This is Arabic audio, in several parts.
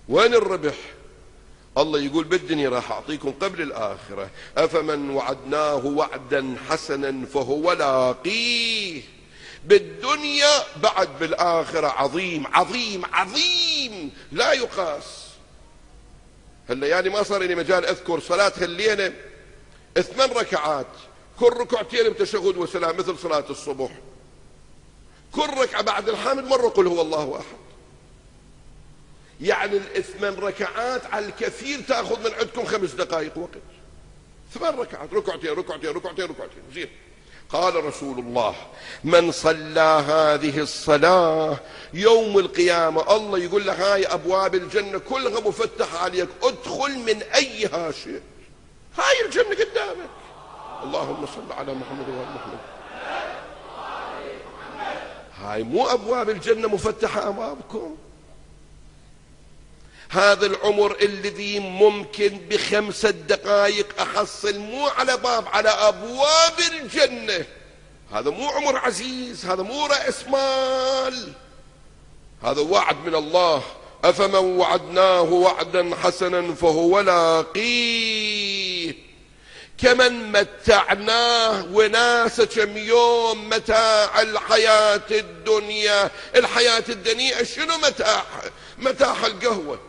وين الربح؟ الله يقول بالدنيا راح أعطيكم قبل الآخرة، أفمن وعدناه وعدا حسنا فهو لاقيه. بالدنيا بعد بالآخرة عظيم عظيم عظيم لا يقاس. هالليالي ما صار لي مجال أذكر صلاة هالليلة 8 ركعات، كل ركعتين بتشهد وسلام مثل صلاة الصبح، كل ركعة بعد الحامد مرة قل هو الله أحد. يعني 8 ركعات على الكثير تأخذ من عندكم 5 دقائق وقت. 8 ركعات، ركعتين ركعتين ركعتين ركعتين زين. قال رسول الله: من صلى هذه الصلاة يوم القيامة الله يقول له هاي أبواب الجنة كلها مفتحة عليك، ادخل من أيها شئت. هاي الجنة قدامك. اللهم صل على محمد وآل محمد. هاي مو أبواب الجنة مفتحة أمامكم. هذا العمر الذي ممكن ب5 دقائق أحصل مو على باب، على أبواب الجنة. هذا مو عمر عزيز، هذا مو رأس مال، هذا وعد من الله. أفمن وعدناه وعدا حسنا فهو لاقيه. كمن متعناه وناس كم يوم متاع الحياة الدنيا. الحياة الدنيا شنو متاعها؟ متاعها القهوة،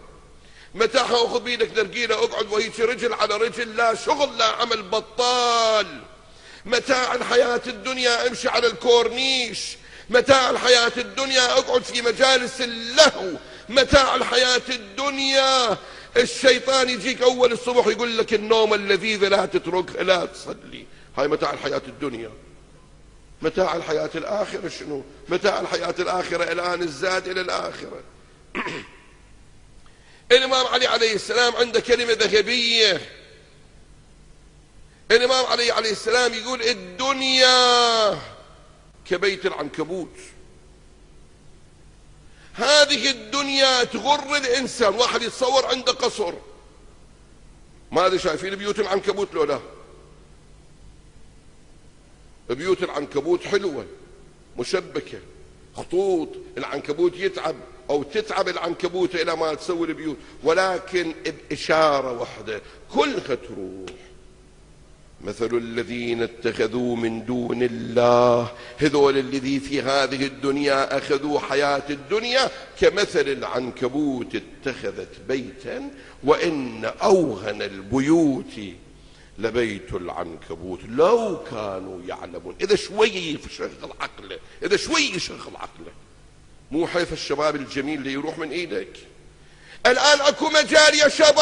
متاعها اخذ بيدك نرقيله اقعد وهيك رجل على رجل، لا شغل لا عمل، بطال. متاع الحياة الدنيا امشي على الكورنيش. متاع الحياة الدنيا اقعد في مجالس اللهو. متاع الحياة الدنيا الشيطان يجيك اول الصبح يقول لك النوم اللذيذ لا تترك لا تصلي. هاي متاع الحياة الدنيا. متاع الحياة الآخرة شنو؟ متاع الحياة الآخرة الآن الزاد إلى الآخرة. الإمام علي عليه السلام عنده كلمة ذهبية. الإمام علي عليه السلام يقول الدنيا كبيت العنكبوت. هذه الدنيا تغر الإنسان. واحد يتصور عنده قصر، ما أدري شايفين بيوت العنكبوت لو لا؟ بيوت العنكبوت حلوة مشبكة، خطوط. العنكبوت يتعب أو تتعب العنكبوت إلى ما تسوي البيوت، ولكن بإشارة واحدة كلها تروح. مثل الذين اتخذوا من دون الله، هذول الذي في هذه الدنيا أخذوا حياة الدنيا كمثل العنكبوت اتخذت بيتا وإن أوهن البيوت لبيت العنكبوت لو كانوا يعلمون. إذا شوي يشغل عقله، إذا شوي يشغل عقله. مو حيف الشباب الجميل اللي يروح من إيدك. الآن أكو مجال يا شباب